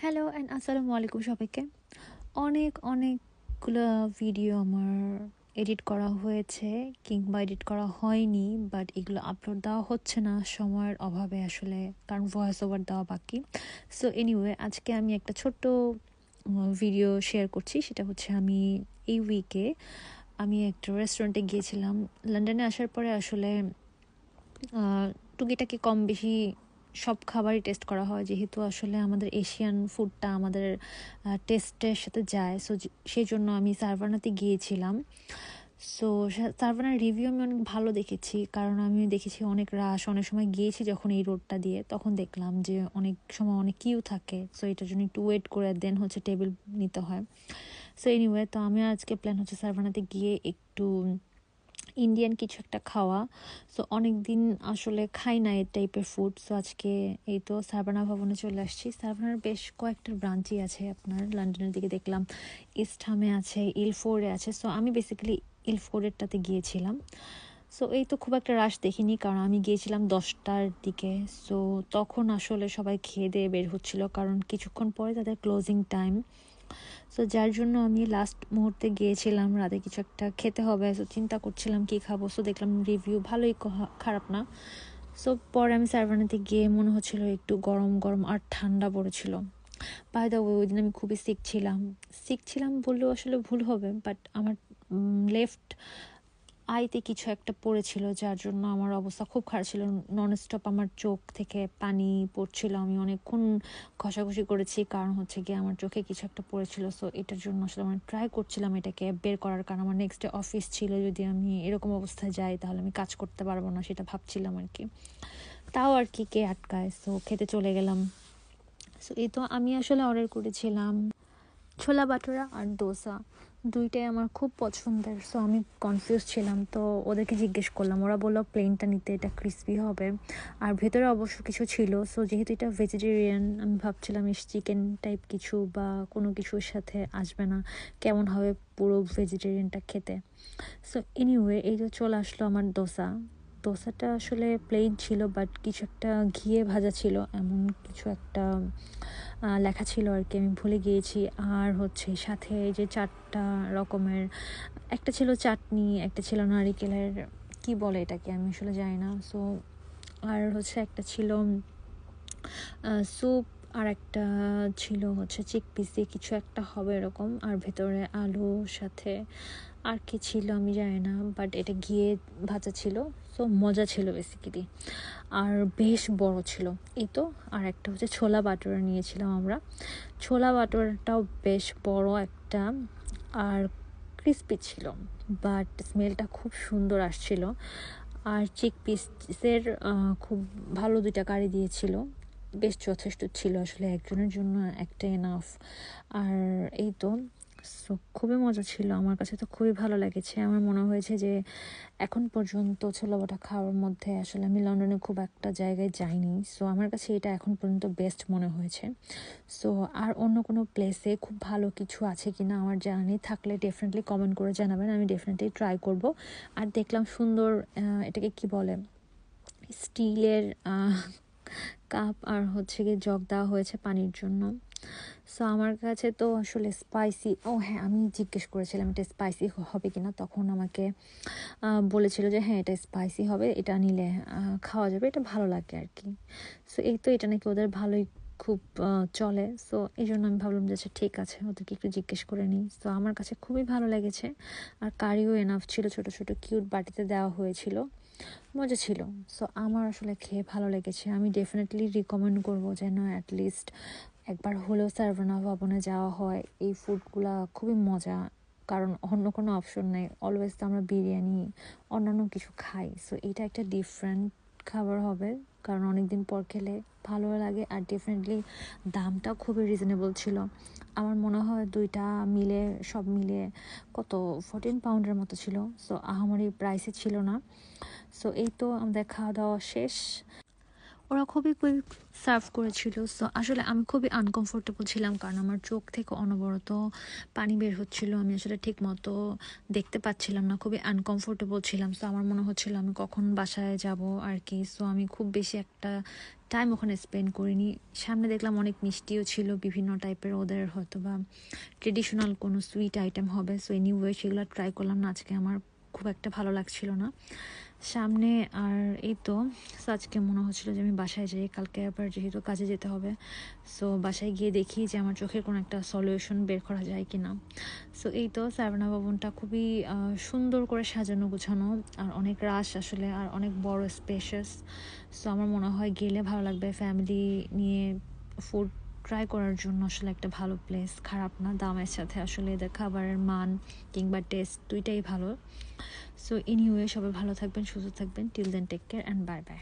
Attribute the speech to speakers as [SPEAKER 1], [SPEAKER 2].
[SPEAKER 1] Hello and আসসালামু আলাইকুম সবাইকে। অনেকগুলো ভিডিও আমার এডিট করা হয়েছে কিংবা এডিট করা হয়নি, বাট এগুলো আপলোড দেওয়া হচ্ছে না সময়ের অভাবে আসলে, কারণ ভয়েস ওভার দেওয়া বাকি। সো এনিওয়ে, আজকে আমি একটা ছোট্ট ভিডিও শেয়ার করছি। সেটা হচ্ছে আমি এই উইকে আমি একটা রেস্টুরেন্টে গিয়েছিলাম। লন্ডনে আসার পরে আসলে টুকিটাকি কম বেশি সব খাবারই টেস্ট করা হয়, যেহেতু আসলে আমাদের এশিয়ান ফুডটা আমাদের টেস্টের সাথে যায়। সো সেই জন্য আমি সারভানাতে গিয়েছিলাম। সো সারভানার রিভিউ আমি অনেক ভালো দেখেছি, কারণ আমি দেখেছি অনেক রাশ। অনেক সময় গিয়েছি যখন এই রোডটা দিয়ে, তখন দেখলাম যে অনেক সময় অনেক কিউ থাকে। সো এটার জন্য একটু ওয়েট করে দেন হচ্ছে টেবিল নিতে হয়। সো এনিওয়ে, তো আমি আজকে প্ল্যান হচ্ছে সারভানাতে গিয়ে একটু ইন্ডিয়ান কিছু একটা খাওয়া। সো অনেক দিন আসলে খাই না এই টাইপের ফুড। সো আজকে এই তো সারভানা ভবনে চলে আসছি। সারভানার বেশ কয়েকটা ব্রাঞ্চই আছে আপনার লন্ডনের দিকে, দেখলাম ইস্টহামে আছে, ইলফোর্ডে আছে। সো আমি বেসিক্যালি ইলফোর্ডেরটাতে গিয়েছিলাম। সো এই তো খুব একটা রাশ দেখিনি, কারণ আমি গিয়েছিলাম 10টার দিকে। সো তখন আসলে সবাই খেয়ে দিয়ে বের হচ্ছিল, কারণ কিছুক্ষণ পরে তাদের ক্লোজিং টাইম। সো যার জন্য আমি লাস্ট মুহূর্তে গিয়েছিলাম, রাতে কিছু একটা খেতে হবে। সো চিন্তা করছিলাম কি খাবো। সো দেখলাম রিভিউ ভালোই, খারাপ না। সো পরে আমি সারভানাতে গিয়ে মনে হচ্ছিল একটু গরম গরম আর ঠান্ডা পড়েছিল। বাই দ্য ওয়ে, ওই দিন আমি খুবই সিক ছিলাম বললেও আসলে ভুল হবে, বাট আমার লেফট আইতে কিছু একটা পড়েছিল, যার জন্য আমার অবস্থা খুব খারাপ ছিল। ননস্টপ আমার চোখ থেকে পানি পড়ছিল। আমি অনেকক্ষণ ঘষাঘষি করেছি, কারণ হচ্ছে গিয়ে আমার চোখে কিছু একটা পড়েছিল। সো এটার জন্য আসলে আমি ট্রাই করছিলাম এটাকে বের করার, কারণ আমার নেক্সট ডে অফিস ছিল। যদি আমি এরকম অবস্থায় যাই তাহলে আমি কাজ করতে পারবো না, সেটা ভাবছিলাম আর কি। তাও আর কি, কে আটকায়। সো খেতে চলে গেলাম। সো এই তো আমি আসলে অর্ডার করেছিলাম ছোলা বাটোরা আর দোসা। দুইটাই আমার খুব পছন্দের। সো আমি কনফিউজ ছিলাম, তো ওদেরকে জিজ্ঞেস করলাম। ওরা বললো প্লেনটা নিতে, এটা ক্রিসপি হবে। আর ভেতরে অবশ্য কিছু ছিল। সো যেহেতু এটা ভেজিটেরিয়ান, আমি ভাবছিলাম চিকেন টাইপ কিছু বা কোনো কিছুর সাথে আসবে না, কেমন হবে পুরো ভেজিটেরিয়ানটা খেতে। সো এনিওয়ে, এই যে চলে আসলো আমার দোসাটা আসলে প্লেন ছিল, বাট কিছু একটা ঘিয়ে ভাজা ছিল, এমন কিছু একটা লেখা ছিল আর কি, আমি ভুলে গিয়েছি। আর হচ্ছে সাথে এই যে 4টা রকমের, একটা ছিল চাটনি, একটা ছিল নারিকেলের, কি বলে এটাকে আমি আসলে জানি না। সো আর হচ্ছে একটা ছিল স্যুপ, আর একটা ছিল হচ্ছে চিকপিস দিয়ে কিছু একটা হবে এরকম, আর ভেতরে আলু সাথে আর কি ছিল আমি জানি না, বাট এটা ঘিয়ে ভাজা ছিল। সো মজা ছিল বেসিক্যালি, আর বেশ বড় ছিল। এই তো, আর একটা হচ্ছে ছোলা বাটোরা নিয়েছিলাম আমরা। ছোলা বাটোরাটাও বেশ বড় একটা, আর ক্রিস্পি ছিল, বাট স্মেলটা খুব সুন্দর আসছিল। আর চিক পিসের খুব ভালো 2টা কারি দিয়েছিল, বেশ যথেষ্ট ছিল আসলে, একজনের জন্য একটা এনাফ। আর এই তো, সো খুবই মজা ছিল। আমার কাছে তো খুবই ভালো লেগেছে। আমার মনে হয়েছে যে এখন পর্যন্ত ছোলা বাটা খাওয়ার মধ্যে আসলে আমি লন্ডনে খুব একটা জায়গায় যাইনি। সো আমার কাছে এটা এখন পর্যন্ত বেস্ট মনে হয়েছে। সো আর অন্য কোনো প্লেসে খুব ভালো কিছু আছে কি না আমার জানা নেই, থাকলে ডেফিনেটলি কমেন্ট করে জানাবেন, আমি ডেফিনেটলি ট্রাই করব। আর দেখলাম সুন্দর, এটাকে কি বলে, স্টিলের কাপ আর হচ্ছে গিয়ে জগ দেওয়া হয়েছে পানির জন্য। সো আমার কাছে তো আসলে স্পাইসি, ও হ্যাঁ, আমি জিজ্ঞেস করেছিলাম এটা স্পাইসি হবে কিনা, তখন আমাকে বলেছিল যে হ্যাঁ এটা স্পাইসি হবে, এটা নিলে খাওয়া যাবে, এটা ভালো লাগে আর কি। সো এই তো, এটা নাকি ওদের ভালোই খুব চলে। সো এই জন্য আমি ভাবলাম যে আচ্ছা ঠিক আছে, ওদেরকে একটু জিজ্ঞেস করে নিই। সো আমার কাছে খুবই ভালো লেগেছে। আর কারিও এনাফ ছিল, ছোট ছোট কিউট বাটিতে দেওয়া হয়েছিল, মজা ছিল। সো আমার আসলে খেয়ে ভালো লেগেছে। আমি ডেফিনেটলি রিকমেন্ড করবো যেন অ্যাটলিস্ট একবার হলেও সারভানা ভবনে যাওয়া হয়। এই ফুডগুলা খুবই মজা, কারণ অন্য কোনো অপশন নেই। অলওয়েজ তো আমরা বিরিয়ানি অন্যান্য কিছু খাই। সো এটা একটা ডিফারেন্ট খাবার হবে, কারণ অনেকদিন পর খেলে ভালো লাগে। আর ডেফিনেটলি দামটাও খুবই রিজনেবল ছিল। আমার মনে হয় 2টা মিলে, সব মিলে কত 14 পাউন্ডের মতো ছিল। সো আহামরি প্রাইসে ছিল না। সো এই তো, আমাদের খাওয়া দাওয়া শেষ। ওরা খুবই কুইক সার্ভ করেছিল। সো আসলে আমি খুবই আনকমফোর্টেবল ছিলাম, কারণ আমার চোখ থেকে অনবরত পানি বের হচ্ছিল, আমি আসলে ঠিক মতো দেখতে পাচ্ছিলাম না, খুবই আনকমফোর্টেবল ছিলাম। সো আমার মনে হচ্ছিল আমি কখন বাসায় যাব আর কি। সো আমি খুব বেশি একটা টাইম ওখানে স্পেন্ড করিনি। সামনে দেখলাম অনেক মিষ্টিও ছিল, বিভিন্ন টাইপের, ওদের হয়তো বা ট্রেডিশনাল কোনো সুইট আইটেম হবে। সো এনিওয়ে সেগুলো ট্রাই করলাম না, আজকে আমার খুব একটা ভালো লাগছিল না সামনে। আর এই তো, সো আজকে মনে হচ্ছিলো যে আমি বাসায় যাই, কালকে আবার যেহেতু কাজে যেতে হবে। সো বাসায় গিয়ে দেখি যে আমার চোখের কোনো একটা সলিউশন বের করা যায় কি না। সো এই তো, সাভানা ভবনটা খুবই সুন্দর করে সাজানো গোছানো, আর অনেক রাশ আসলে, আর অনেক বড় স্পেশাস। সো আমার মনে হয় গেলে ভালো লাগবে, ফ্যামিলি নিয়ে ফুড ট্রাই করার জন্য আসলে একটা ভালো প্লেস, খারাপ না, দামের সাথে আসলে এদের খাবারের মান কিংবা টেস্ট দুইটাই ভালো। সো এনিওয়ে, সবাই ভালো থাকবেন, সুস্থ থাকবেন। Till then, take care and bye by.